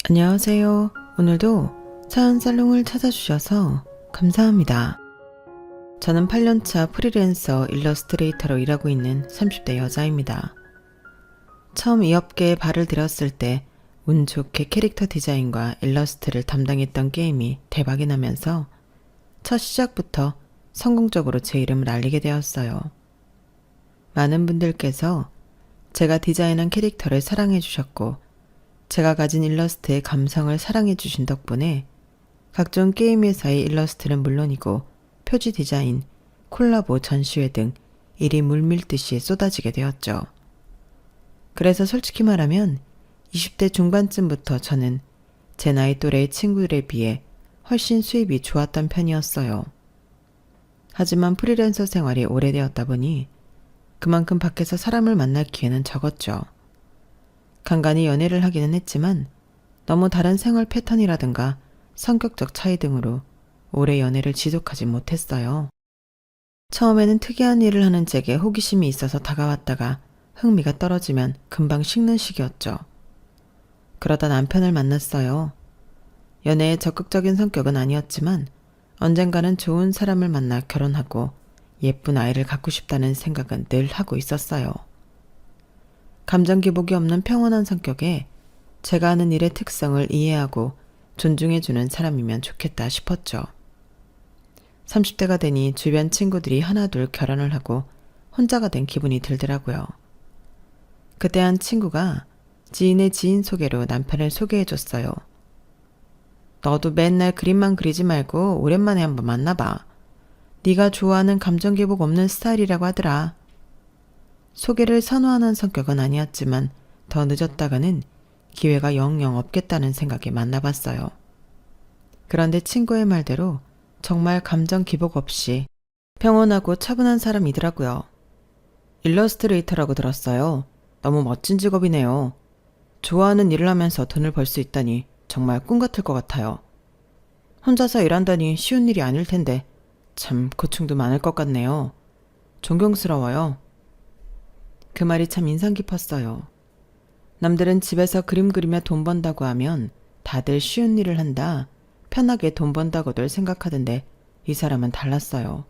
안녕하세요. 오늘도 사연살롱을 찾아주셔서 감사합니다. 저는 8년차 프리랜서 일러스트레이터로 일하고 있는 30대 여자입니다. 처음 이 업계에 발을 들였을 때 운 좋게 캐릭터 디자인과 일러스트를 담당했던 게임이 대박이 나면서 첫 시작부터 성공적으로 제 이름을 알리게 되었어요. 많은 분들께서 제가 디자인한 캐릭터를 사랑해 주셨고 제가 가진 일러스트의 감성을 사랑해 주신 덕분에 각종 게임 회사의 일러스트는 물론이고 표지 디자인, 콜라보 전시회 등 일이 물밀듯이 쏟아지게 되었죠. 그래서 솔직히 말하면 20대 중반쯤부터 저는 제 나이 또래의 친구들에 비해 훨씬 수입이 좋았던 편이었어요. 하지만 프리랜서 생활이 오래되었다 보니 그만큼 밖에서 사람을 만날 기회는 적었죠. 간간히 연애를 하기는 했지만 너무 다른 생활 패턴이라든가 성격적 차이 등으로 오래 연애를 지속하지 못했어요. 처음에는 특이한 일을 하는 제게 호기심이 있어서 다가왔다가 흥미가 떨어지면 금방 식는 시기였죠. 그러다 남편을 만났어요. 연애에 적극적인 성격은 아니었지만 언젠가는 좋은 사람을 만나 결혼하고 예쁜 아이를 갖고 싶다는 생각은 늘 하고 있었어요. 감정 기복이 없는 평온한 성격에 제가 하는 일의 특성을 이해하고 존중해주는 사람이면 좋겠다 싶었죠. 30대가 되니 주변 친구들이 하나둘 결혼을 하고 혼자가 된 기분이 들더라고요. 그때 한 친구가 지인의 지인 소개로 남편을 소개해줬어요. 너도 맨날 그림만 그리지 말고 오랜만에 한번 만나봐. 네가 좋아하는 감정 기복 없는 스타일이라고 하더라. 소개를 선호하는 성격은 아니었지만 더 늦었다가는 기회가 영영 없겠다는 생각에 만나봤어요. 그런데 친구의 말대로 정말 감정 기복 없이 평온하고 차분한 사람이더라고요. 일러스트레이터라고 들었어요. 너무 멋진 직업이네요. 좋아하는 일을 하면서 돈을 벌 수 있다니 정말 꿈 같을 것 같아요. 혼자서 일한다니 쉬운 일이 아닐 텐데 참 고충도 많을 것 같네요. 존경스러워요. 그 말이 참 인상 깊었어요. 남들은 집에서 그림 그리며 돈 번다고 하면 다들 쉬운 일을 한다, 편하게 돈 번다고들 생각하던데 이 사람은 달랐어요.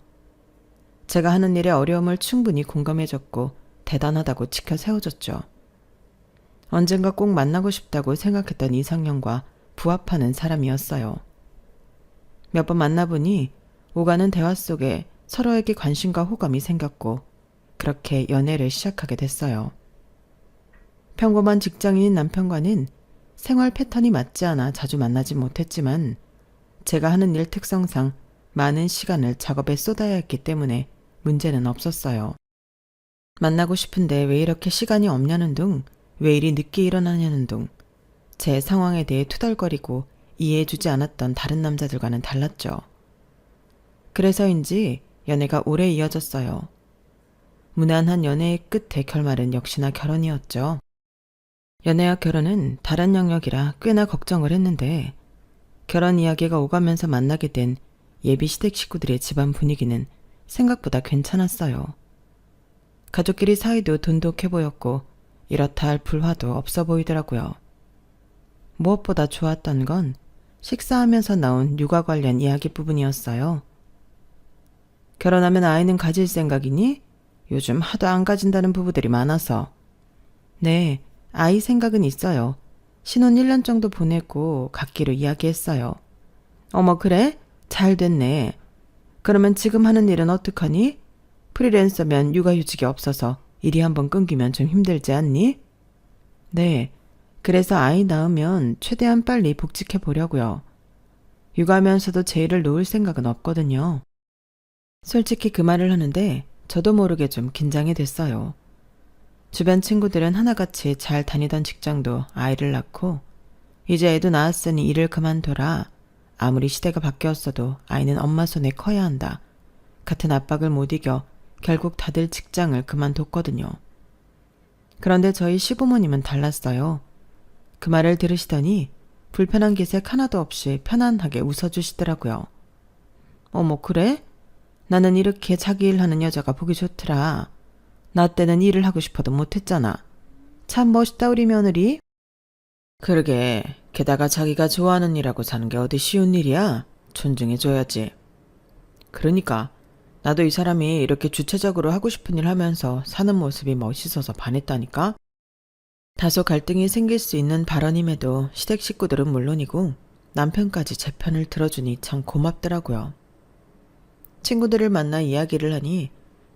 제가 하는 일의 어려움을 충분히 공감해줬고 대단하다고 치켜 세워줬죠. 언젠가 꼭 만나고 싶다고 생각했던 이상형과 부합하는 사람이었어요. 몇 번 만나보니 오가는 대화 속에 서로에게 관심과 호감이 생겼고 그렇게 연애를 시작하게 됐어요. 평범한 직장인인 남편과는 생활 패턴이 맞지 않아 자주 만나지 못했지만 제가 하는 일 특성상 많은 시간을 작업에 쏟아야 했기 때문에 문제는 없었어요. 만나고 싶은데 왜 이렇게 시간이 없냐는 둥, 왜 이리 늦게 일어나냐는 둥, 제 상황에 대해 투덜거리고 이해해주지 않았던 다른 남자들과는 달랐죠. 그래서인지 연애가 오래 이어졌어요. 무난한 연애의 끝의 결말은 역시나 결혼이었죠. 연애와 결혼은 다른 영역이라 꽤나 걱정을 했는데 결혼 이야기가 오가면서 만나게 된 예비 시댁 식구들의 집안 분위기는 생각보다 괜찮았어요. 가족끼리 사이도 돈독해 보였고 이렇다 할 불화도 없어 보이더라고요. 무엇보다 좋았던 건 식사하면서 나온 육아 관련 이야기 부분이었어요. 결혼하면 아이는 가질 생각이니? 요즘 하도 안 가진다는 부부들이 많아서. 네, 아이 생각은 있어요. 신혼 1년 정도 보내고 갖기로 이야기했어요. 어머 그래? 잘 됐네. 그러면 지금 하는 일은 어떡하니? 프리랜서면 육아휴직이 없어서 일이 한번 끊기면 좀 힘들지 않니? 네, 그래서 아이 낳으면 최대한 빨리 복직해 보려고요. 육아하면서도 제 일을 놓을 생각은 없거든요. 솔직히 그 말을 하는데 저도 모르게 좀 긴장이 됐어요. 주변 친구들은 하나같이 잘 다니던 직장도 아이를 낳고 이제 애도 낳았으니 일을 그만둬라. 아무리 시대가 바뀌었어도 아이는 엄마 손에 커야 한다. 같은 압박을 못 이겨 결국 다들 직장을 그만뒀거든요. 그런데 저희 시부모님은 달랐어요. 그 말을 들으시더니 불편한 기색 하나도 없이 편안하게 웃어주시더라고요. 어머 그래? 나는 이렇게 자기 일하는 여자가 보기 좋더라. 나 때는 일을 하고 싶어도 못했잖아. 참 멋있다 우리 며느리. 그러게, 게다가 자기가 좋아하는 일하고 사는 게 어디 쉬운 일이야? 존중해줘야지. 그러니까 나도 이 사람이 이렇게 주체적으로 하고 싶은 일 하면서 사는 모습이 멋있어서 반했다니까? 다소 갈등이 생길 수 있는 발언임에도 시댁 식구들은 물론이고 남편까지 제 편을 들어주니 참 고맙더라고요. 친구들을 만나 이야기를 하니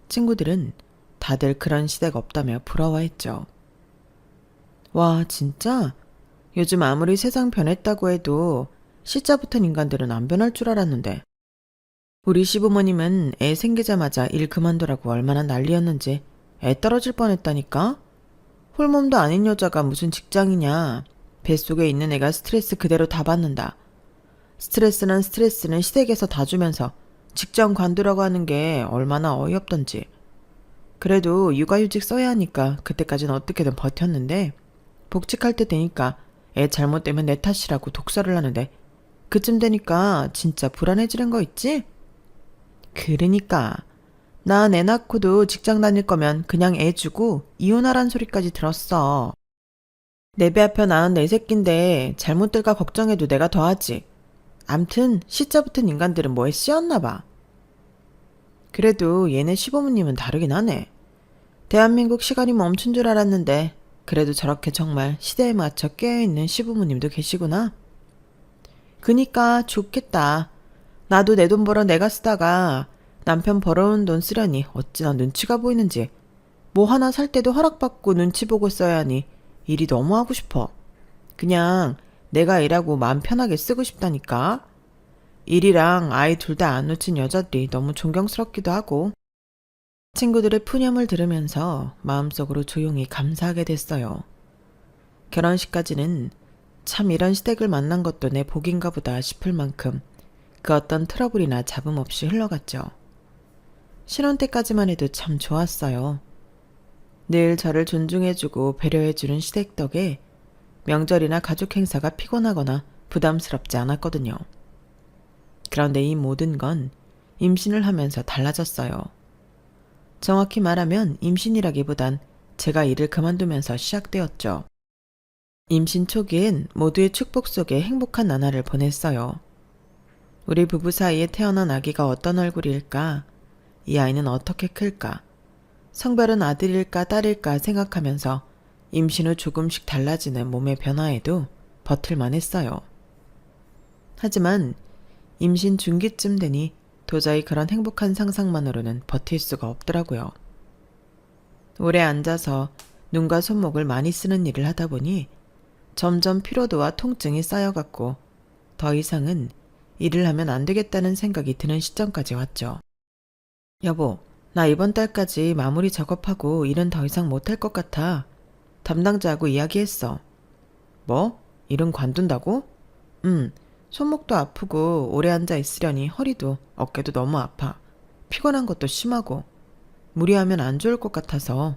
친구들은 다들 그런 시댁 없다며 부러워했죠. 와, 진짜? 요즘 아무리 세상 변했다고 해도 시자 붙은 인간들은 안 변할 줄 알았는데. 우리 시부모님은 애 생기자마자 일 그만두라고 얼마나 난리였는지 애 떨어질 뻔했다니까? 홀몸도 아닌 여자가 무슨 직장이냐. 뱃속에 있는 애가 스트레스 그대로 다 받는다. 스트레스는 시댁에서 다 주면서 직장 관두라고 하는 게 얼마나 어이없던지. 그래도 육아휴직 써야 하니까 그때까지는 어떻게든 버텼는데 복직할 때 되니까 애 잘못되면 내 탓이라고 독설을 하는데 그쯤 되니까 진짜 불안해지는 거 있지? 그러니까 난 애 낳고도 직장 다닐 거면 그냥 애 주고 이혼하란 소리까지 들었어. 내 배 아파 낳은 내 새끼인데 잘못될까 걱정해도 내가 더하지. 암튼 시자 붙은 인간들은 뭐에 씌었나 봐. 그래도 얘네 시부모님은 다르긴 하네. 대한민국 시간이 멈춘 줄 알았는데 그래도 저렇게 정말 시대에 맞춰 깨어있는 시부모님도 계시구나. 그니까 좋겠다. 나도 내 돈 벌어 내가 쓰다가 남편 벌어온 돈 쓰려니 어찌나 눈치가 보이는지. 뭐 하나 살 때도 허락받고 눈치 보고 써야 하니 일이 너무 하고 싶어. 그냥 내가 일하고 마음 편하게 쓰고 싶다니까. 일이랑 아이 둘 다 안 놓친 여자들이 너무 존경스럽기도 하고. 친구들의 푸념을 들으면서 마음속으로 조용히 감사하게 됐어요. 결혼식까지는 참 이런 시댁을 만난 것도 내 복인가 보다 싶을 만큼 그 어떤 트러블이나 잡음 없이 흘러갔죠. 신혼 때까지만 해도 참 좋았어요. 늘 저를 존중해주고 배려해주는 시댁 덕에 명절이나 가족 행사가 피곤하거나 부담스럽지 않았거든요. 그런데 이 모든 건 임신을 하면서 달라졌어요. 정확히 말하면 임신이라기보단 제가 일을 그만두면서 시작되었죠. 임신 초기엔 모두의 축복 속에 행복한 나날을 보냈어요. 우리 부부 사이에 태어난 아기가 어떤 얼굴일까? 이 아이는 어떻게 클까? 성별은 아들일까 딸일까 생각하면서 임신 후 조금씩 달라지는 몸의 변화에도 버틸만 했어요. 하지만 임신 중기쯤 되니 도저히 그런 행복한 상상만으로는 버틸 수가 없더라고요. 오래 앉아서 눈과 손목을 많이 쓰는 일을 하다 보니 점점 피로도와 통증이 쌓여갔고 더 이상은 일을 하면 안 되겠다는 생각이 드는 시점까지 왔죠. 여보, 나 이번 달까지 마무리 작업하고 일은 더 이상 못할 것 같아. 담당자하고 이야기했어. 뭐? 일은 관둔다고? 손목도 아프고 오래 앉아 있으려니 허리도 어깨도 너무 아파. 피곤한 것도 심하고 무리하면 안 좋을 것 같아서.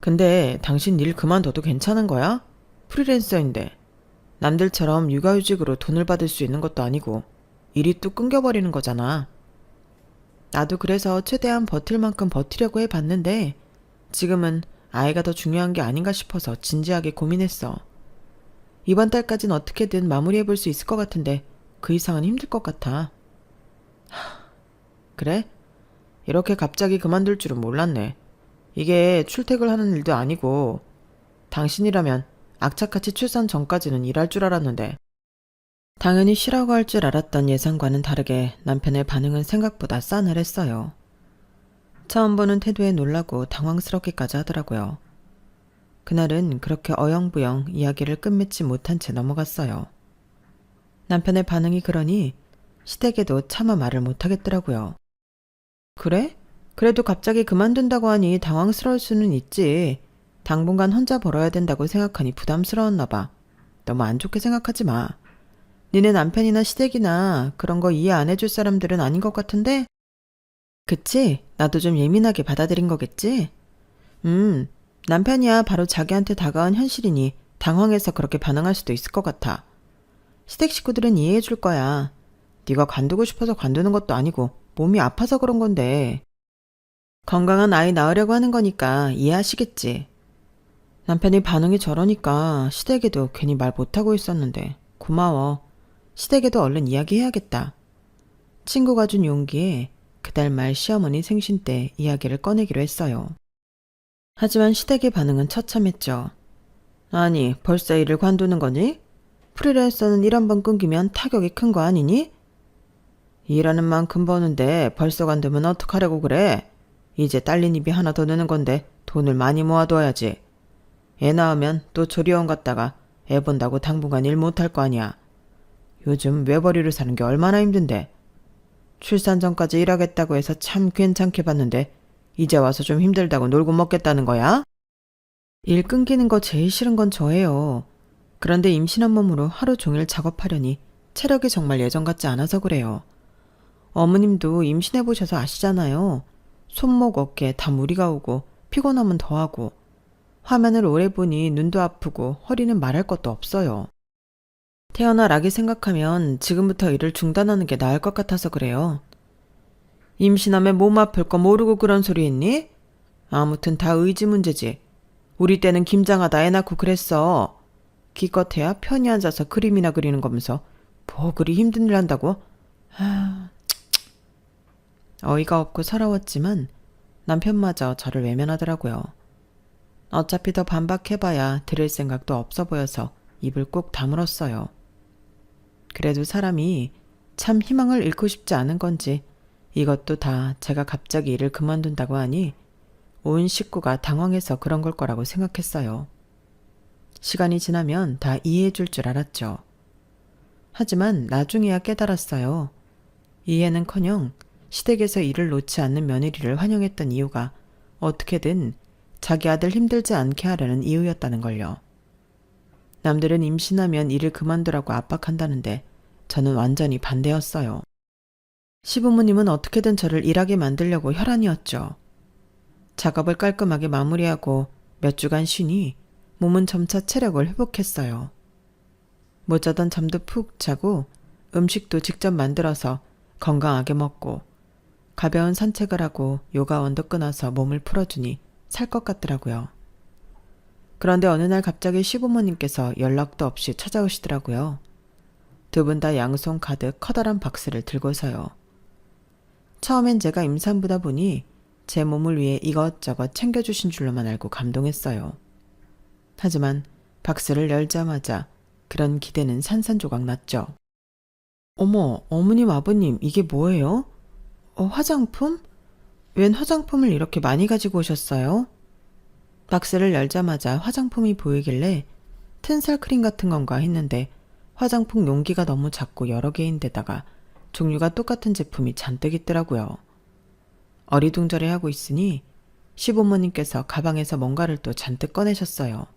근데 당신 일 그만둬도 괜찮은 거야? 프리랜서인데 남들처럼 육아휴직으로 돈을 받을 수 있는 것도 아니고 일이 뚝 끊겨버리는 거잖아. 나도 그래서 최대한 버틸 만큼 버티려고 해봤는데 지금은 아이가 더 중요한 게 아닌가 싶어서 진지하게 고민했어. 이번 달까진 어떻게든 마무리해볼 수 있을 것 같은데 그 이상은 힘들 것 같아. 그래? 이렇게 갑자기 그만둘 줄은 몰랐네. 이게 출퇴근하는 일도 아니고 당신이라면 악착같이 출산 전까지는 일할 줄 알았는데. 당연히 쉬라고 할 줄 알았던 예상과는 다르게 남편의 반응은 생각보다 싸늘했어요. 처음 보는 태도에 놀라고 당황스럽기까지 하더라고요. 그날은 그렇게 어영부영 이야기를 끝맺지 못한 채 넘어갔어요. 남편의 반응이 그러니 시댁에도 차마 말을 못하겠더라고요. 그래? 그래도 갑자기 그만둔다고 하니 당황스러울 수는 있지. 당분간 혼자 벌어야 된다고 생각하니 부담스러웠나 봐. 너무 안 좋게 생각하지 마. 니네 남편이나 시댁이나 그런 거 이해 안 해줄 사람들은 아닌 것 같은데? 그치? 나도 좀 예민하게 받아들인 거겠지? 남편이야 바로 자기한테 다가온 현실이니 당황해서 그렇게 반응할 수도 있을 것 같아. 시댁 식구들은 이해해 줄 거야. 네가 관두고 싶어서 관두는 것도 아니고 몸이 아파서 그런 건데. 건강한 아이 낳으려고 하는 거니까 이해하시겠지. 남편이 반응이 저러니까 시댁에도 괜히 말 못하고 있었는데 고마워. 시댁에도 얼른 이야기해야겠다. 친구가 준 용기에 그달 말 시어머니 생신 때 이야기를 꺼내기로 했어요. 하지만 시댁의 반응은 처참했죠. 아니, 벌써 일을 관두는 거니? 프리랜서는 일 한 번 끊기면 타격이 큰 거 아니니? 일하는 만큼 버는데 벌써 관두면 어떡하려고 그래? 이제 딸린 입이 하나 더 느는 건데 돈을 많이 모아둬야지. 애 낳으면 또 조리원 갔다가 애 본다고 당분간 일 못할 거 아니야. 요즘 외벌이로 사는 게 얼마나 힘든데. 출산 전까지 일하겠다고 해서 참 괜찮게 봤는데 이제 와서 좀 힘들다고 놀고 먹겠다는 거야? 일 끊기는 거 제일 싫은 건 저예요. 그런데 임신한 몸으로 하루 종일 작업하려니 체력이 정말 예전 같지 않아서 그래요. 어머님도 임신해보셔서 아시잖아요. 손목 어깨 다 무리가 오고 피곤하면 더하고 화면을 오래 보니 눈도 아프고 허리는 말할 것도 없어요. 태어날 아기 생각하면 지금부터 일을 중단하는 게 나을 것 같아서 그래요. 임신하면 몸 아플 거 모르고 그런 소리 했니? 아무튼 다 의지 문제지. 우리 때는 김장하다 애 낳고 그랬어. 기껏해야 편히 앉아서 그림이나 그리는 거면서 뭐 그리 힘든 일 한다고? 어이가 없고 서러웠지만 남편마저 저를 외면하더라고요. 어차피 더 반박해봐야 들을 생각도 없어 보여서 입을 꾹 다물었어요. 그래도 사람이 참 희망을 잃고 싶지 않은 건지 이것도 다 제가 갑자기 일을 그만둔다고 하니 온 식구가 당황해서 그런 걸 거라고 생각했어요. 시간이 지나면 다 이해해 줄 줄 알았죠. 하지만 나중에야 깨달았어요. 이해는커녕 시댁에서 일을 놓지 않는 며느리를 환영했던 이유가 어떻게든 자기 아들 힘들지 않게 하려는 이유였다는 걸요. 남들은 임신하면 일을 그만두라고 압박한다는데 저는 완전히 반대였어요. 시부모님은 어떻게든 저를 일하게 만들려고 혈안이었죠. 작업을 깔끔하게 마무리하고 몇 주간 쉬니 몸은 점차 체력을 회복했어요. 못 자던 잠도 푹 자고 음식도 직접 만들어서 건강하게 먹고 가벼운 산책을 하고 요가원도 끊어서 몸을 풀어주니 살 것 같더라고요. 그런데 어느 날 갑자기 시부모님께서 연락도 없이 찾아오시더라고요. 두 분 다 양손 가득 커다란 박스를 들고서요. 처음엔 제가 임산부다 보니 제 몸을 위해 이것저것 챙겨주신 줄로만 알고 감동했어요. 하지만 박스를 열자마자 그런 기대는 산산조각 났죠. 어머, 어머님, 아버님, 이게 뭐예요? 화장품? 웬 화장품을 이렇게 많이 가지고 오셨어요? 박스를 열자마자 화장품이 보이길래 튼살 크림 같은 건가 했는데 화장품 용기가 너무 작고 여러 개인데다가 종류가 똑같은 제품이 잔뜩 있더라고요. 어리둥절해하고 있으니 시부모님께서 가방에서 뭔가를 또 잔뜩 꺼내셨어요.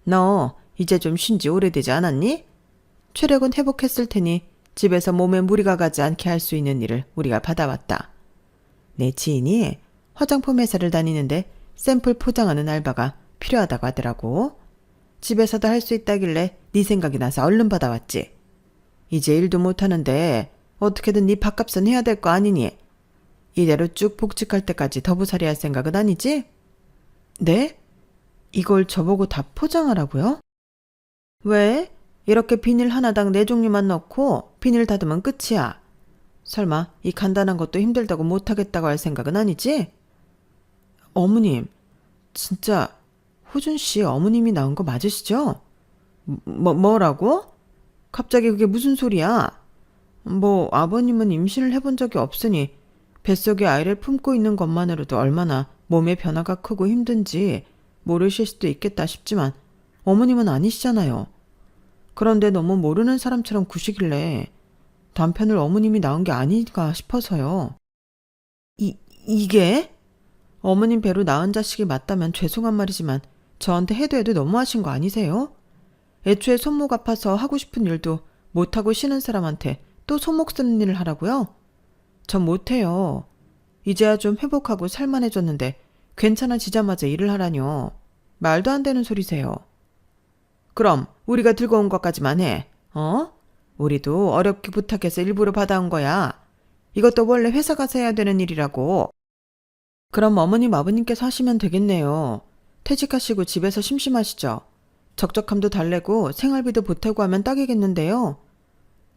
너 이제 좀 쉰 지 오래되지 않았니? 체력은 회복했을 테니 집에서 몸에 무리가 가지 않게 할 수 있는 일을 우리가 받아왔다. 내 지인이 화장품 회사를 다니는데 샘플 포장하는 알바가 필요하다고 하더라고. 집에서도 할 수 있다길래 네 생각이 나서 얼른 받아왔지. 이제 일도 못하는데 어떻게든 네 밥값은 해야 될 거 아니니? 이대로 쭉 복직할 때까지 더부살이 할 생각은 아니지? 네? 이걸 저보고 다 포장하라고요? 왜? 이렇게 비닐 하나당 4종류만 넣고 비닐 닫으면 끝이야. 설마 이 간단한 것도 힘들다고 못하겠다고 할 생각은 아니지? 어머님, 진짜 호준씨 어머님이 나온 거 맞으시죠? 뭐라고? 갑자기 그게 무슨 소리야? 뭐 아버님은 임신을 해본 적이 없으니 뱃속에 아이를 품고 있는 것만으로도 얼마나 몸의 변화가 크고 힘든지 모르실 수도 있겠다 싶지만 어머님은 아니시잖아요. 그런데 너무 모르는 사람처럼 구시길래 남편을 어머님이 낳은 게 아닌가 싶어서요. 이게? 어머님 배로 낳은 자식이 맞다면 죄송한 말이지만 저한테 해도 너무하신 거 아니세요? 애초에 손목 아파서 하고 싶은 일도 못하고 쉬는 사람한테 또 손목 쓰는 일을 하라고요? 전 못해요. 이제야 좀 회복하고 살만해졌는데 괜찮아지자마자 일을 하라뇨. 말도 안 되는 소리세요. 그럼 우리가 들고 온 것까지만 해. 우리도 어렵게 부탁해서 일부러 받아온 거야. 이것도 원래 회사 가서 해야 되는 일이라고. 그럼 어머님, 아버님께서 하시면 되겠네요. 퇴직하시고 집에서 심심하시죠? 적적함도 달래고 생활비도 보태고 하면 딱이겠는데요.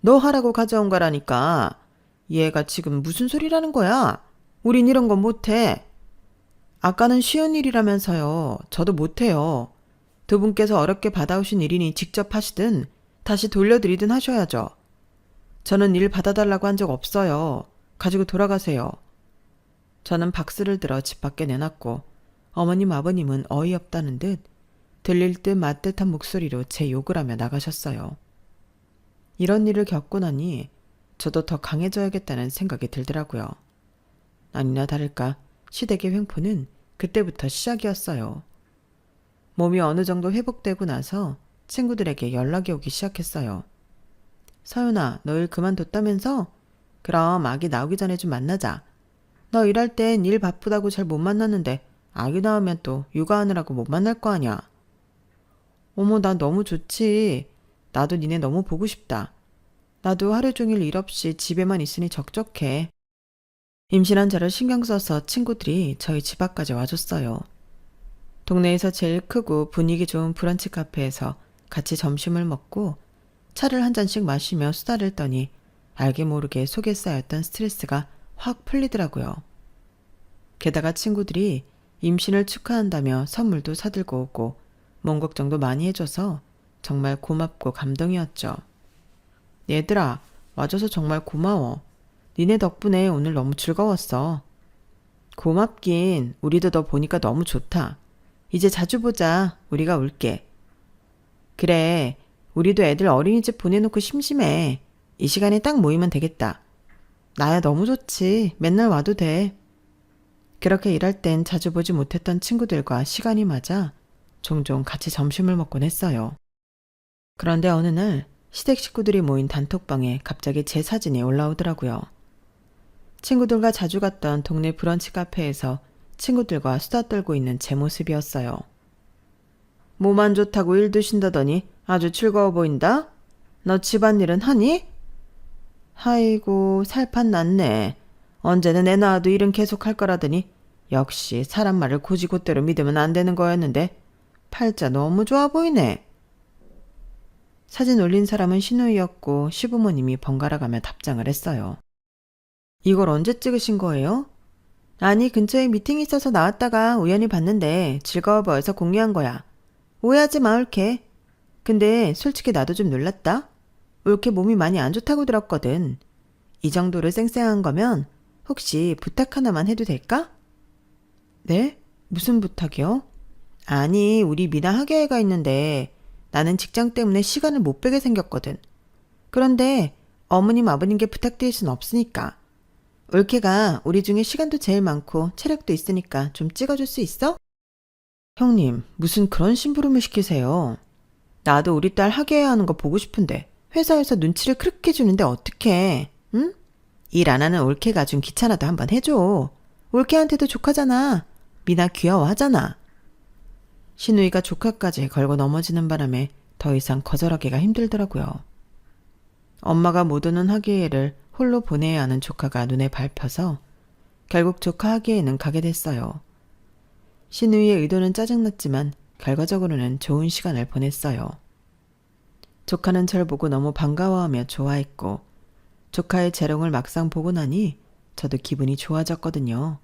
너 하라고 가져온 거라니까. 얘가 지금 무슨 소리라는 거야? 우린 이런 건 못해. 아까는 쉬운 일이라면서요. 저도 못해요. 두 분께서 어렵게 받아오신 일이니 직접 하시든 다시 돌려드리든 하셔야죠. 저는 일 받아달라고 한 적 없어요. 가지고 돌아가세요. 저는 박스를 들어 집 밖에 내놨고 어머님 아버님은 어이없다는 듯 들릴 듯 맞듯한 목소리로 제 욕을 하며 나가셨어요. 이런 일을 겪고 나니 저도 더 강해져야겠다는 생각이 들더라고요. 아니나 다를까 시댁의 횡포는 그때부터 시작이었어요. 몸이 어느 정도 회복되고 나서 친구들에게 연락이 오기 시작했어요. 서윤아, 너 일 그만뒀다면서? 그럼 아기 나오기 전에 좀 만나자. 너 일할 땐 일 바쁘다고 잘 못 만났는데 아기 나오면 또 육아하느라고 못 만날 거 아냐. 어머, 난 너무 좋지. 나도 니네 너무 보고 싶다. 나도 하루 종일 일 없이 집에만 있으니 적적해. 임신한 저를 신경 써서 친구들이 저희 집 앞까지 와줬어요. 동네에서 제일 크고 분위기 좋은 브런치 카페에서 같이 점심을 먹고 차를 한 잔씩 마시며 수다를 떠니 알게 모르게 속에 쌓였던 스트레스가 확 풀리더라고요. 게다가 친구들이 임신을 축하한다며 선물도 사들고 오고 몸 걱정도 많이 해줘서 정말 고맙고 감동이었죠. 얘들아, 와줘서 정말 고마워. 니네 덕분에 오늘 너무 즐거웠어. 고맙긴. 우리도 너 보니까 너무 좋다. 이제 자주 보자. 우리가 올게. 그래, 우리도 애들 어린이집 보내놓고 심심해. 이 시간에 딱 모이면 되겠다. 나야 너무 좋지. 맨날 와도 돼. 그렇게 일할 땐 자주 보지 못했던 친구들과 시간이 맞아 종종 같이 점심을 먹곤 했어요. 그런데 어느 날 시댁 식구들이 모인 단톡방에 갑자기 제 사진이 올라오더라고요. 친구들과 자주 갔던 동네 브런치 카페에서 친구들과 수다 떨고 있는 제 모습이었어요. 몸 안 좋다고 일도 쉰다더니 아주 즐거워 보인다? 너 집안일은 하니? 아이고, 살판 났네. 언제는 애 낳아도 일은 계속 할 거라더니 역시 사람 말을 고지고대로 믿으면 안 되는 거였는데 팔자 너무 좋아 보이네. 사진 올린 사람은 신우이였고 시부모님이 번갈아가며 답장을 했어요. 이걸 언제 찍으신 거예요? 아니, 근처에 미팅이 있어서 나왔다가 우연히 봤는데 즐거워 보여서 공유한 거야. 오해하지 마, 올케. 근데 솔직히 나도 좀 놀랐다. 올케 몸이 많이 안 좋다고 들었거든. 이 정도로 쌩쌩한 거면 혹시 부탁 하나만 해도 될까? 네? 무슨 부탁이요? 아니, 우리 미나 학예회가 있는데 나는 직장 때문에 시간을 못 빼게 생겼거든. 그런데 어머님 아버님께 부탁드릴 순 없으니까. 올케가 우리 중에 시간도 제일 많고 체력도 있으니까 좀 찍어줄 수 있어? 형님, 무슨 그런 심부름을 시키세요? 나도 우리 딸 학예회 하는 거 보고 싶은데 회사에서 눈치를 그렇게 주는데 어떡해, 응? 일 안 하는 올케가 좀 귀찮아도 한번 해줘. 올케한테도 조카잖아. 미나 귀여워하잖아. 신우이가 조카까지 걸고 넘어지는 바람에 더 이상 거절하기가 힘들더라고요. 엄마가 못 오는 학예회를 홀로 보내야 하는 조카가 눈에 밟혀서 결국 조카 학예회는 가게 됐어요. 신우이의 의도는 짜증났지만 결과적으로는 좋은 시간을 보냈어요. 조카는 절 보고 너무 반가워하며 좋아했고 조카의 재롱을 막상 보고 나니 저도 기분이 좋아졌거든요.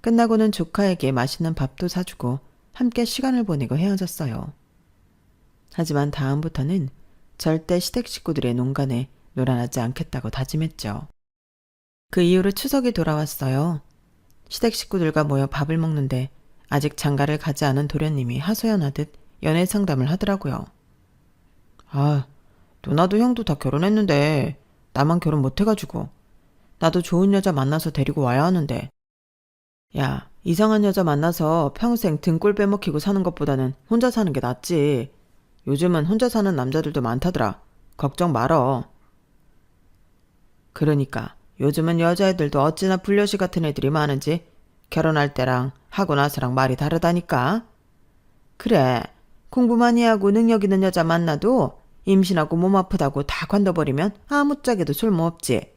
끝나고는 조카에게 맛있는 밥도 사주고 함께 시간을 보내고 헤어졌어요. 하지만 다음부터는 절대 시댁 식구들의 농간에 놀아나지 않겠다고 다짐했죠. 그 이후로 추석이 돌아왔어요. 시댁 식구들과 모여 밥을 먹는데 아직 장가를 가지 않은 도련님이 하소연하듯 연애 상담을 하더라고요. 아, 누나도 형도 다 결혼했는데 나만 결혼 못해가지고 나도 좋은 여자 만나서 데리고 와야 하는데. 야, 이상한 여자 만나서 평생 등골 빼먹히고 사는 것보다는 혼자 사는 게 낫지. 요즘은 혼자 사는 남자들도 많다더라. 걱정 말어. 그러니까 요즘은 여자애들도 어찌나 불려시 같은 애들이 많은지 결혼할 때랑 하고 나서랑 말이 다르다니까. 그래, 공부 많이 하고 능력 있는 여자 만나도 임신하고 몸 아프다고 다 관둬버리면 아무짝에도 쓸모없지.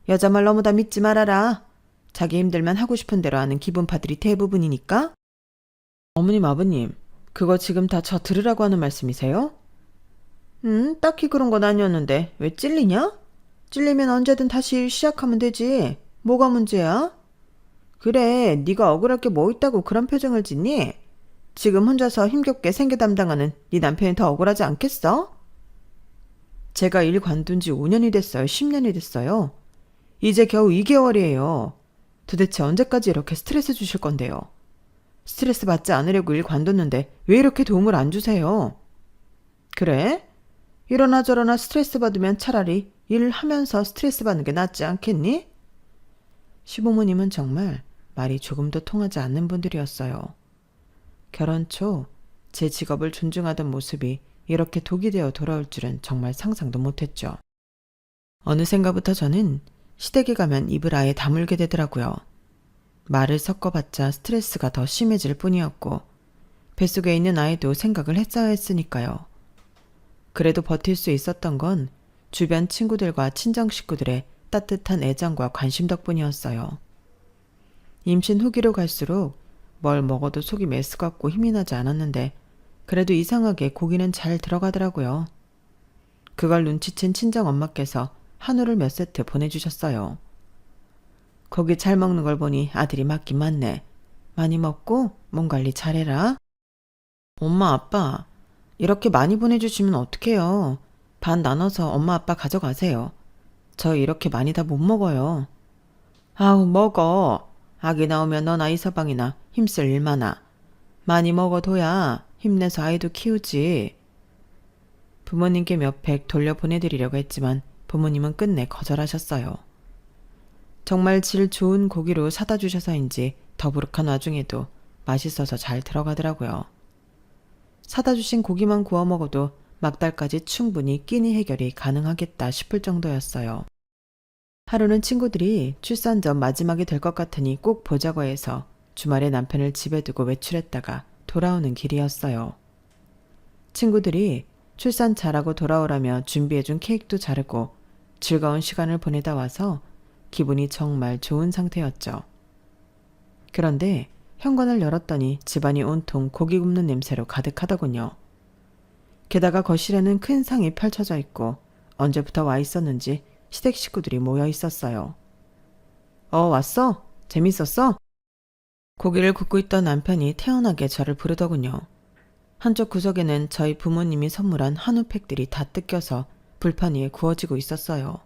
여자 말 너무 다 믿지 말아라. 자기 힘들면 하고 싶은 대로 하는 기분파들이 대부분이니까. 어머님, 아버님, 그거 지금 다 저 들으라고 하는 말씀이세요? 딱히 그런 건 아니었는데 왜 찔리냐? 찔리면 언제든 다시 일 시작하면 되지. 뭐가 문제야? 그래, 네가 억울할 게 뭐 있다고 그런 표정을 짓니? 지금 혼자서 힘겹게 생계 담당하는 네 남편이 더 억울하지 않겠어? 제가 일 관둔 지 5년이 됐어요. 10년이 됐어요. 이제 겨우 2개월이에요. 도대체 언제까지 이렇게 스트레스 주실 건데요? 스트레스 받지 않으려고 일 관뒀는데 왜 이렇게 도움을 안 주세요? 그래? 이러나 저러나 스트레스 받으면 차라리 일하면서 스트레스 받는 게 낫지 않겠니? 시부모님은 정말 말이 조금도 통하지 않는 분들이었어요. 결혼 초 제 직업을 존중하던 모습이 이렇게 독이 되어 돌아올 줄은 정말 상상도 못했죠. 어느샌가부터 저는 시댁에 가면 입을 아예 다물게 되더라고요. 말을 섞어봤자 스트레스가 더 심해질 뿐이었고 뱃속에 있는 아이도 생각을 했어야 했으니까요. 그래도 버틸 수 있었던 건 주변 친구들과 친정 식구들의 따뜻한 애정과 관심 덕분이었어요. 임신 후기로 갈수록 뭘 먹어도 속이 메스껍고 힘이 나지 않았는데 그래도 이상하게 고기는 잘 들어가더라고요. 그걸 눈치챈 친정 엄마께서 한우를 몇 세트 보내주셨어요. 고기 잘 먹는 걸 보니 아들이 맞긴 맞네. 많이 먹고 몸 관리 잘해라. 엄마, 아빠, 이렇게 많이 보내주시면 어떡해요. 반 나눠서 엄마, 아빠 가져가세요. 저 이렇게 많이 다 못 먹어요. 아우, 먹어. 아기 나오면 너나 이서방이나 힘쓸 일 많아. 많이 먹어둬야 힘내서 아이도 키우지. 부모님께 몇 팩 돌려보내드리려고 했지만 부모님은 끝내 거절하셨어요. 정말 질 좋은 고기로 사다 주셔서인지 더부룩한 와중에도 맛있어서 잘 들어가더라고요. 사다 주신 고기만 구워 먹어도 막달까지 충분히 끼니 해결이 가능하겠다 싶을 정도였어요. 하루는 친구들이 출산 전 마지막이 될 것 같으니 꼭 보자고 해서 주말에 남편을 집에 두고 외출했다가 돌아오는 길이었어요. 친구들이 출산 잘하고 돌아오라며 준비해준 케이크도 자르고 즐거운 시간을 보내다 와서 기분이 정말 좋은 상태였죠. 그런데 현관을 열었더니 집안이 온통 고기 굽는 냄새로 가득하더군요. 게다가 거실에는 큰 상이 펼쳐져 있고 언제부터 와 있었는지 시댁 식구들이 모여 있었어요. 왔어? 재밌었어? 고기를 굽고 있던 남편이 태연하게 저를 부르더군요. 한쪽 구석에는 저희 부모님이 선물한 한우팩들이 다 뜯겨서 불판 위에 구워지고 있었어요.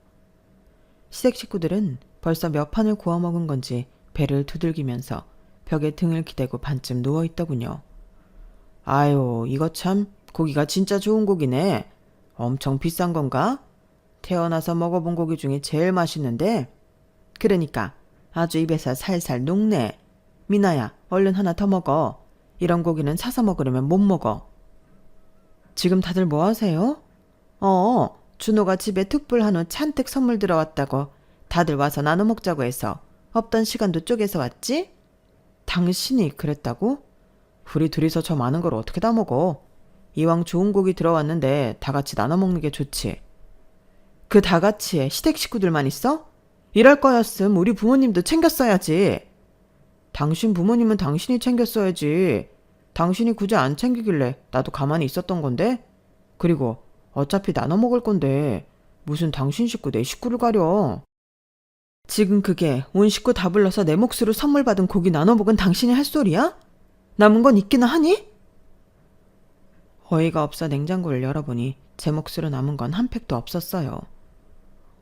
시댁 식구들은 벌써 몇 판을 구워 먹은 건지 배를 두들기면서 벽에 등을 기대고 반쯤 누워있더군요. 아유, 이거 참 고기가 진짜 좋은 고기네. 엄청 비싼 건가? 태어나서 먹어본 고기 중에 제일 맛있는데? 그러니까 아주 입에서 살살 녹네. 미나야, 얼른 하나 더 먹어. 이런 고기는 사서 먹으려면 못 먹어. 지금 다들 뭐 하세요? 준호가 집에 특불 한우 잔뜩 선물 들어왔다고 다들 와서 나눠 먹자고 해서 없던 시간도 쪼개서 왔지? 당신이 그랬다고? 우리 둘이서 저 많은 걸 어떻게 다 먹어? 이왕 좋은 고기 들어왔는데 다 같이 나눠 먹는 게 좋지. 그 다 같이에 시댁 식구들만 있어? 이럴 거였음 우리 부모님도 챙겼어야지. 당신 부모님은 당신이 챙겼어야지. 당신이 굳이 안 챙기길래 나도 가만히 있었던 건데? 그리고 어차피 나눠 먹을 건데 무슨 당신 식구 내 식구를 가려. 지금 그게 온 식구 다 불러서 내 몫으로 선물 받은 고기 나눠 먹은 당신이 할 소리야? 남은 건 있기나 하니? 어이가 없어 냉장고를 열어보니 제 몫으로 남은 건 한 팩도 없었어요.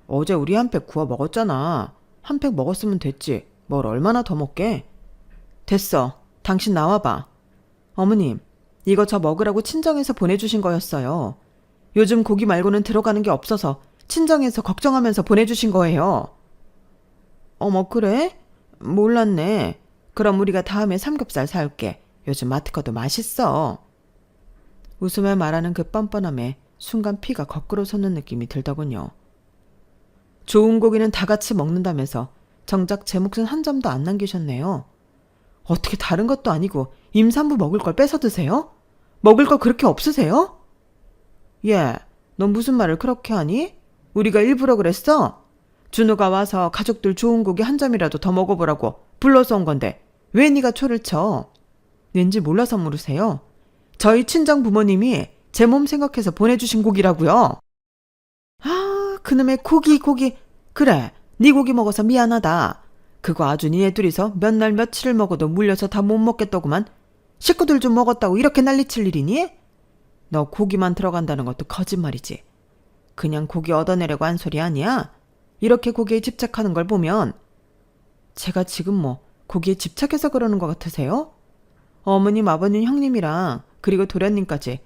어제 우리 한 팩 구워 먹었잖아. 한 팩 먹었으면 됐지. 뭘 얼마나 더 먹게? 됐어. 당신 나와봐. 어머님, 이거 저 먹으라고 친정에서 보내주신 거였어요. 요즘 고기 말고는 들어가는 게 없어서 친정에서 걱정하면서 보내주신 거예요. 어머, 그래? 몰랐네. 그럼 우리가 다음에 삼겹살 사올게. 요즘 마트 거도 맛있어. 웃으며 말하는 그 뻔뻔함에 순간 피가 거꾸로 솟는 느낌이 들더군요. 좋은 고기는 다 같이 먹는다면서 정작 제 몫은 한 점도 안 남기셨네요. 어떻게 다른 것도 아니고 임산부 먹을 걸 뺏어 드세요? 먹을 거 그렇게 없으세요? 예, 넌 무슨 말을 그렇게 하니? 우리가 일부러 그랬어? 준호가 와서 가족들 좋은 고기 한 점이라도 더 먹어보라고 불러서 온 건데 왜 네가 초를 쳐? 왠지 몰라서 물으세요? 저희 친정 부모님이 제 몸 생각해서 보내주신 고기라고요. 아, 그놈의 고기. 그래, 네 고기 먹어서 미안하다. 그거 아주 니네 둘이서 몇 날 며칠을 먹어도 물려서 다 못 먹겠더구만. 식구들 좀 먹었다고 이렇게 난리칠 일이니? 너 고기만 들어간다는 것도 거짓말이지. 그냥 고기 얻어내려고 한 소리 아니야? 이렇게 고기에 집착하는 걸 보면. 제가 지금 뭐 고기에 집착해서 그러는 것 같으세요? 어머님, 아버님, 형님이랑 그리고 도련님까지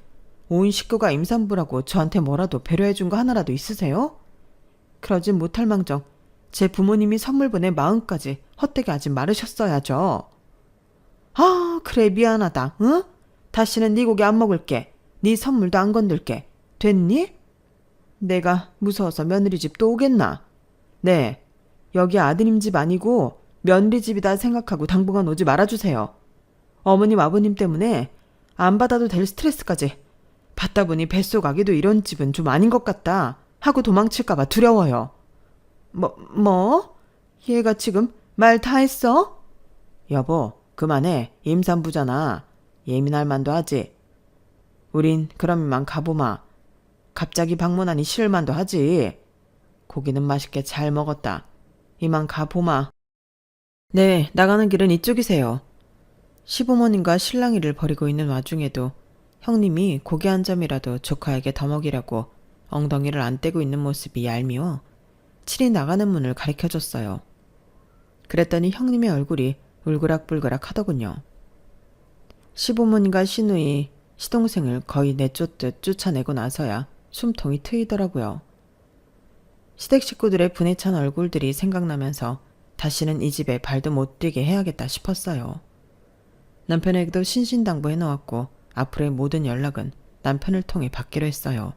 온 식구가 임산부라고 저한테 뭐라도 배려해준 거 하나라도 있으세요? 그러진 못할 망정 제 부모님이 선물 보낼 마음까지 헛되게 하지 말으셨어야죠. 아, 그래, 미안하다. 응? 다시는 네 고기 안 먹을게. 네 선물도 안 건들게. 됐니? 내가 무서워서 며느리 집 또 오겠나? 네, 여기 아드님 집 아니고 며느리 집이다 생각하고 당분간 오지 말아주세요. 어머님, 아버님 때문에 안 받아도 될 스트레스까지 받다 보니 뱃속 아기도 이런 집은 좀 아닌 것 같다 하고 도망칠까봐 두려워요. 뭐? 얘가 지금 말 다 했어? 여보, 그만해. 임산부잖아. 예민할 만도 하지. 우린 그럼 이만 가보마. 갑자기 방문하니 싫을 만도 하지. 고기는 맛있게 잘 먹었다. 이만 가보마. 네, 나가는 길은 이쪽이세요. 시부모님과 실랑이를 벌이고 있는 와중에도 형님이 고기 한 점이라도 조카에게 더 먹이라고 엉덩이를 안 떼고 있는 모습이 얄미워 칠이 나가는 문을 가리켜줬어요. 그랬더니 형님의 얼굴이 울그락불그락 하더군요. 시부모님과 시누이, 시동생을 거의 내쫓듯 쫓아내고 나서야 숨통이 트이더라고요. 시댁 식구들의 분에 찬 얼굴들이 생각나면서 다시는 이 집에 발도 못 들게 해야겠다 싶었어요. 남편에게도 신신당부해 놓았고 앞으로의 모든 연락은 남편을 통해 받기로 했어요.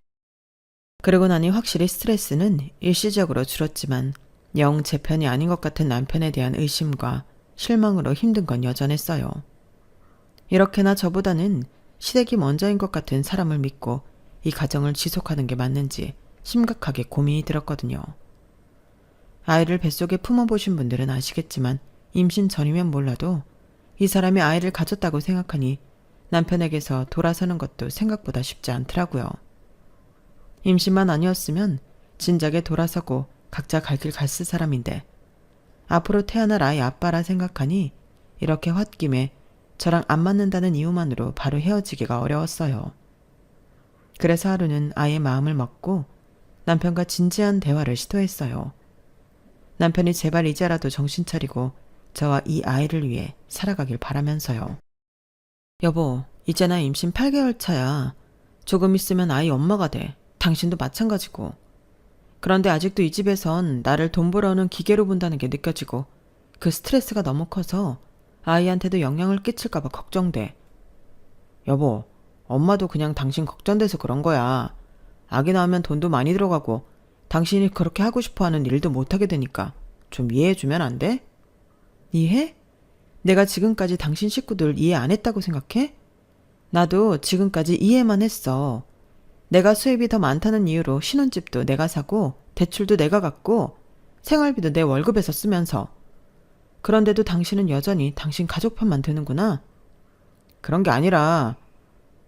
그러고 나니 확실히 스트레스는 일시적으로 줄었지만 영 제 편이 아닌 것 같은 남편에 대한 의심과 실망으로 힘든 건 여전했어요. 이렇게나 저보다는 시댁이 먼저인 것 같은 사람을 믿고 이 가정을 지속하는 게 맞는지 심각하게 고민이 들었거든요. 아이를 뱃속에 품어보신 분들은 아시겠지만 임신 전이면 몰라도 이 사람이 아이를 가졌다고 생각하니 남편에게서 돌아서는 것도 생각보다 쉽지 않더라고요. 임신만 아니었으면 진작에 돌아서고 각자 갈 길 갔을 사람인데 앞으로 태어날 아이 아빠라 생각하니 이렇게 홧김에 저랑 안 맞는다는 이유만으로 바로 헤어지기가 어려웠어요. 그래서 하루는 아이의 마음을 먹고 남편과 진지한 대화를 시도했어요. 남편이 제발 이제라도 정신 차리고 저와 이 아이를 위해 살아가길 바라면서요. 여보, 이제 나 임신 8개월 차야. 조금 있으면 아이 엄마가 돼. 당신도 마찬가지고. 그런데 아직도 이 집에선 나를 돈 벌어오는 기계로 본다는 게 느껴지고 그 스트레스가 너무 커서 아이한테도 영향을 끼칠까봐 걱정돼. 여보, 엄마도 그냥 당신 걱정돼서 그런 거야. 아기 낳으면 돈도 많이 들어가고 당신이 그렇게 하고 싶어하는 일도 못하게 되니까 좀 이해해주면 안 돼? 이해? 내가 지금까지 당신 식구들 이해 안 했다고 생각해? 나도 지금까지 이해만 했어. 내가 수입이 더 많다는 이유로 신혼집도 내가 사고 대출도 내가 갚고 생활비도 내 월급에서 쓰면서. 그런데도 당신은 여전히 당신 가족 편만 드는구나. 그런 게 아니라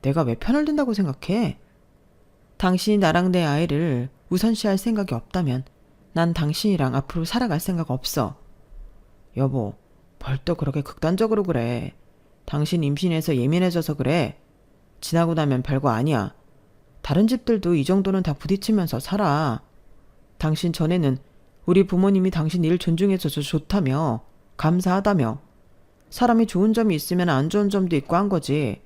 내가 왜 편을 든다고 생각해? 당신이 나랑 내 아이를 우선시할 생각이 없다면 난 당신이랑 앞으로 살아갈 생각 없어. 여보, 벌떡 그렇게 극단적으로 그래. 당신 임신해서 예민해져서 그래. 지나고 나면 별거 아니야. 다른 집들도 이 정도는 다 부딪히면서 살아. 당신 전에는 우리 부모님이 당신 일 존중해줘서 좋다며, 감사하다며. 사람이 좋은 점이 있으면 안 좋은 점도 있고 한 거지.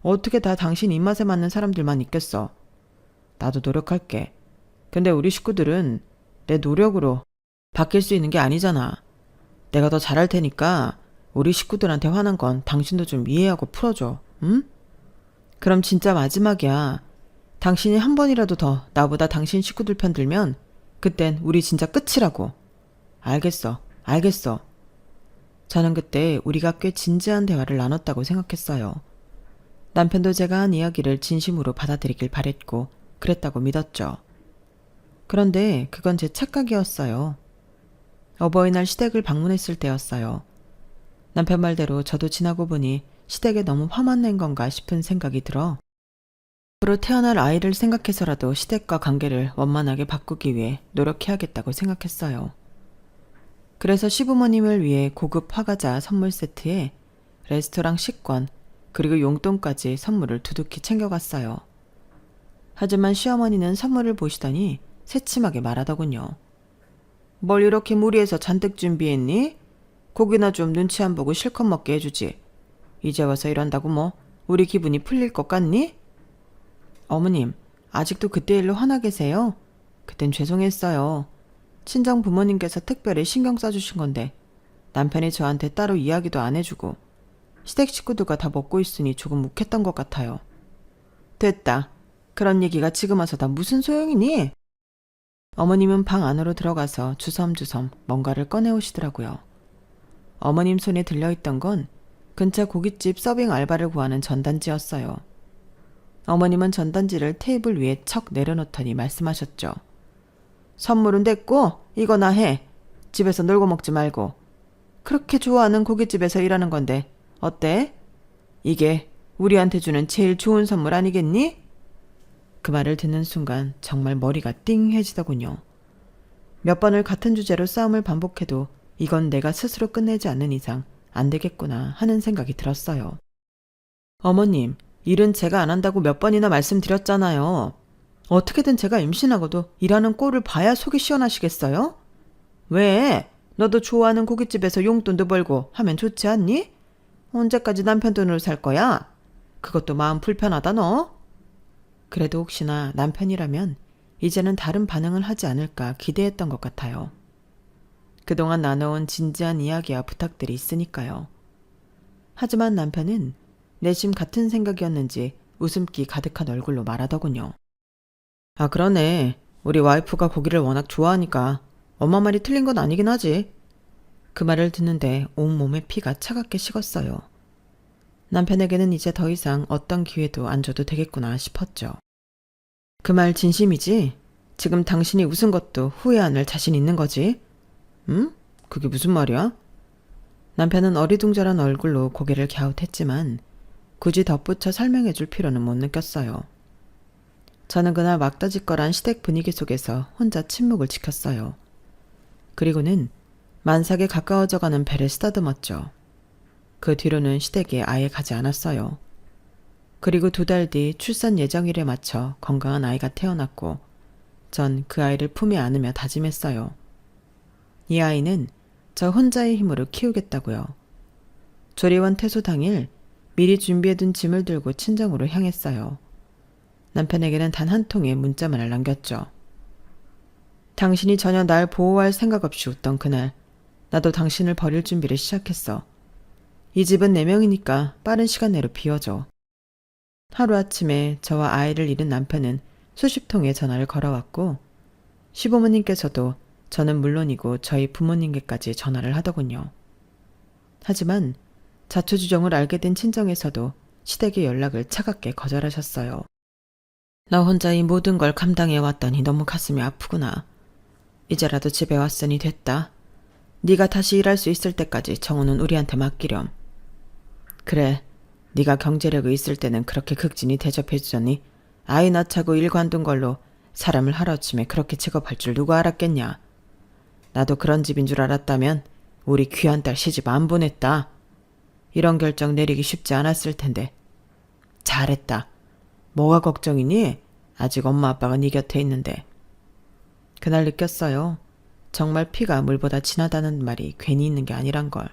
어떻게 다 당신 입맛에 맞는 사람들만 있겠어. 나도 노력할게. 근데 우리 식구들은 내 노력으로 바뀔 수 있는 게 아니잖아. 내가 더 잘할 테니까 우리 식구들한테 화난 건 당신도 좀 이해하고 풀어줘. 응? 그럼 진짜 마지막이야. 당신이 한 번이라도 더 나보다 당신 식구들 편 들면 그땐 우리 진짜 끝이라고. 알겠어. 저는 그때 우리가 꽤 진지한 대화를 나눴다고 생각했어요. 남편도 제가 한 이야기를 진심으로 받아들이길 바랬고 그랬다고 믿었죠. 그런데 그건 제 착각이었어요. 어버이날 시댁을 방문했을 때였어요. 남편 말대로 저도 지나고 보니 시댁에 너무 화만 낸 건가 싶은 생각이 들어 앞으로 태어날 아이를 생각해서라도 시댁과 관계를 원만하게 바꾸기 위해 노력해야겠다고 생각했어요. 그래서 시부모님을 위해 고급 화과자 선물 세트에 레스토랑 식권 그리고 용돈까지 선물을 두둑히 챙겨갔어요. 하지만 시어머니는 선물을 보시더니 새침하게 말하더군요. 뭘 이렇게 무리해서 잔뜩 준비했니? 고기나 좀 눈치 안 보고 실컷 먹게 해주지. 이제 와서 이런다고 뭐 우리 기분이 풀릴 것 같니? 어머님, 아직도 그때 일로 화나 계세요? 그땐 죄송했어요. 친정 부모님께서 특별히 신경 써주신 건데 남편이 저한테 따로 이야기도 안 해주고 시댁 식구들과 다 먹고 있으니 조금 묵했던 것 같아요. 됐다. 그런 얘기가 지금 와서 다 무슨 소용이니? 어머님은 방 안으로 들어가서 주섬주섬 뭔가를 꺼내오시더라고요. 어머님 손에 들려있던 건 근처 고깃집 서빙 알바를 구하는 전단지였어요. 어머님은 전단지를 테이블 위에 척 내려놓더니 말씀하셨죠. 선물은 됐고 이거나 해. 집에서 놀고 먹지 말고. 그렇게 좋아하는 고깃집에서 일하는 건데 어때? 이게 우리한테 주는 제일 좋은 선물 아니겠니? 그 말을 듣는 순간 정말 머리가 띵해지더군요. 몇 번을 같은 주제로 싸움을 반복해도 이건 내가 스스로 끝내지 않는 이상 안 되겠구나 하는 생각이 들었어요. 어머님, 일은 제가 안 한다고 몇 번이나 말씀드렸잖아요. 어떻게든 제가 임신하고도 일하는 꼴을 봐야 속이 시원하시겠어요? 왜? 너도 좋아하는 고깃집에서 용돈도 벌고 하면 좋지 않니? 언제까지 남편 돈으로 살 거야? 그것도 마음 불편하다 너? 그래도 혹시나 남편이라면 이제는 다른 반응을 하지 않을까 기대했던 것 같아요. 그동안 나눠온 진지한 이야기와 부탁들이 있으니까요. 하지만 남편은 내심 같은 생각이었는지 웃음기 가득한 얼굴로 말하더군요. 아, 그러네. 우리 와이프가 고기를 워낙 좋아하니까 엄마 말이 틀린 건 아니긴 하지. 그 말을 듣는데 온몸에 피가 차갑게 식었어요. 남편에게는 이제 더 이상 어떤 기회도 안 줘도 되겠구나 싶었죠. 그 말 진심이지? 지금 당신이 웃은 것도 후회 안 할 자신 있는 거지? 응? 그게 무슨 말이야? 남편은 어리둥절한 얼굴로 고개를 갸웃했지만 굳이 덧붙여 설명해 줄 필요는 못 느꼈어요. 저는 그날 막다지껄한 시댁 분위기 속에서 혼자 침묵을 지켰어요. 그리고는 만삭에 가까워져가는 배를 쓰다듬었죠. 그 뒤로는 시댁에 아예 가지 않았어요. 그리고 2달 뒤 출산 예정일에 맞춰 건강한 아이가 태어났고 전 그 아이를 품에 안으며 다짐했어요. 이 아이는 저 혼자의 힘으로 키우겠다고요. 조리원 퇴소 당일 미리 준비해둔 짐을 들고 친정으로 향했어요. 남편에게는 단 한 통의 문자만을 남겼죠. 당신이 전혀 날 보호할 생각 없이 웃던 그날 나도 당신을 버릴 준비를 시작했어. 이 집은 4명이니까 빠른 시간 내로 비워줘. 하루아침에 저와 아이를 잃은 남편은 수십 통의 전화를 걸어왔고 시부모님께서도 저는 물론이고 저희 부모님께까지 전화를 하더군요. 하지만 자초지종을 알게 된 친정에서도 시댁의 연락을 차갑게 거절하셨어요. 나 혼자 이 모든 걸 감당해 왔더니 너무 가슴이 아프구나. 이제라도 집에 왔으니 됐다. 네가 다시 일할 수 있을 때까지 정우는 우리한테 맡기렴. 그래, 네가 경제력이 있을 때는 그렇게 극진히 대접해주더니 아이 낳자고 일 관둔 걸로 사람을 하루아침에 그렇게 취급할 줄 누가 알았겠냐. 나도 그런 집인 줄 알았다면 우리 귀한 딸 시집 안 보냈다. 이런 결정 내리기 쉽지 않았을 텐데. 잘했다. 뭐가 걱정이니? 아직 엄마 아빠가 네 곁에 있는데. 그날 느꼈어요. 정말 피가 물보다 진하다는 말이 괜히 있는 게 아니란 걸.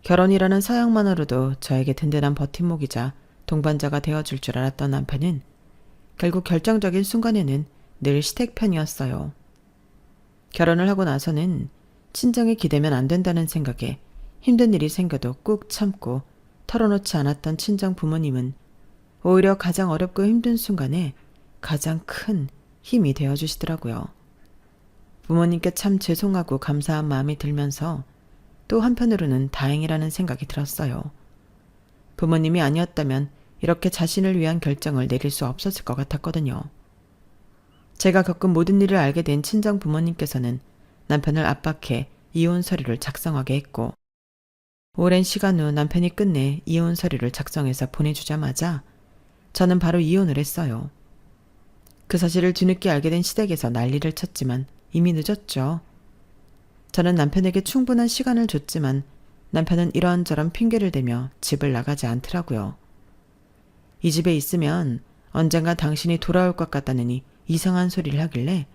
결혼이라는 서약만으로도 저에게 든든한 버팀목이자 동반자가 되어줄 줄 알았던 남편은 결국 결정적인 순간에는 늘 시댁 편이었어요. 결혼을 하고 나서는 친정에 기대면 안 된다는 생각에 힘든 일이 생겨도 꾹 참고 털어놓지 않았던 친정 부모님은 오히려 가장 어렵고 힘든 순간에 가장 큰 힘이 되어주시더라고요. 부모님께 참 죄송하고 감사한 마음이 들면서 또 한편으로는 다행이라는 생각이 들었어요. 부모님이 아니었다면 이렇게 자신을 위한 결정을 내릴 수 없었을 것 같았거든요. 제가 겪은 모든 일을 알게 된 친정 부모님께서는 남편을 압박해 이혼 서류를 작성하게 했고 오랜 시간 후 남편이 끝내 이혼 서류를 작성해서 보내주자마자 저는 바로 이혼을 했어요. 그 사실을 뒤늦게 알게 된 시댁에서 난리를 쳤지만 이미 늦었죠. 저는 남편에게 충분한 시간을 줬지만 남편은 이런저런 핑계를 대며 집을 나가지 않더라고요. 이 집에 있으면 언젠가 당신이 돌아올 것 같다느니 이상한 소리를 하길래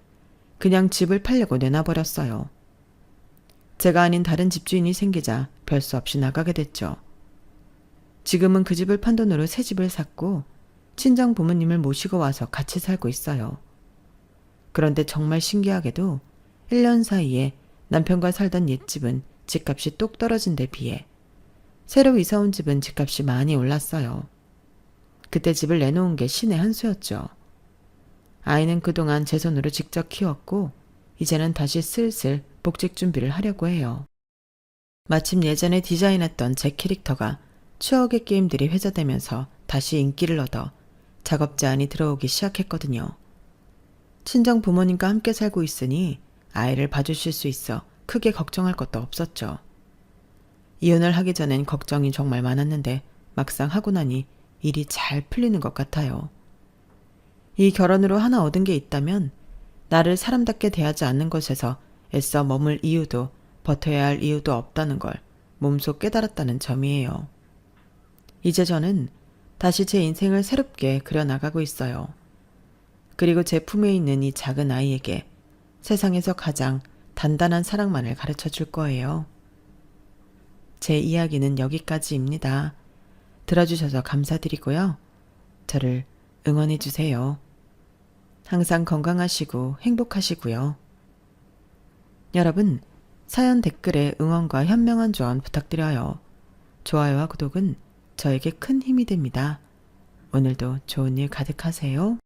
그냥 집을 팔려고 내놔버렸어요. 제가 아닌 다른 집주인이 생기자 별 수 없이 나가게 됐죠. 지금은 그 집을 판 돈으로 새 집을 샀고 친정 부모님을 모시고 와서 같이 살고 있어요. 그런데 정말 신기하게도 1년 사이에 남편과 살던 옛집은 집값이 똑 떨어진 데 비해 새로 이사 온 집은 집값이 많이 올랐어요. 그때 집을 내놓은 게 신의 한 수였죠. 아이는 그동안 제 손으로 직접 키웠고 이제는 다시 슬슬 복직 준비를 하려고 해요. 마침 예전에 디자인했던 제 캐릭터가 추억의 게임들이 회자되면서 다시 인기를 얻어 작업 제안이 들어오기 시작했거든요. 친정 부모님과 함께 살고 있으니 아이를 봐주실 수 있어 크게 걱정할 것도 없었죠. 이혼을 하기 전엔 걱정이 정말 많았는데 막상 하고 나니 일이 잘 풀리는 것 같아요. 이 결혼으로 하나 얻은 게 있다면 나를 사람답게 대하지 않는 것에서 애써 머물 이유도 버텨야 할 이유도 없다는 걸 몸소 깨달았다는 점이에요. 이제 저는 다시 제 인생을 새롭게 그려나가고 있어요. 그리고 제 품에 있는 이 작은 아이에게 세상에서 가장 단단한 사랑만을 가르쳐 줄 거예요. 제 이야기는 여기까지입니다. 들어주셔서 감사드리고요. 저를 응원해 주세요. 항상 건강하시고 행복하시고요. 여러분, 사연 댓글에 응원과 현명한 조언 부탁드려요. 좋아요와 구독은 저에게 큰 힘이 됩니다. 오늘도 좋은 일 가득하세요.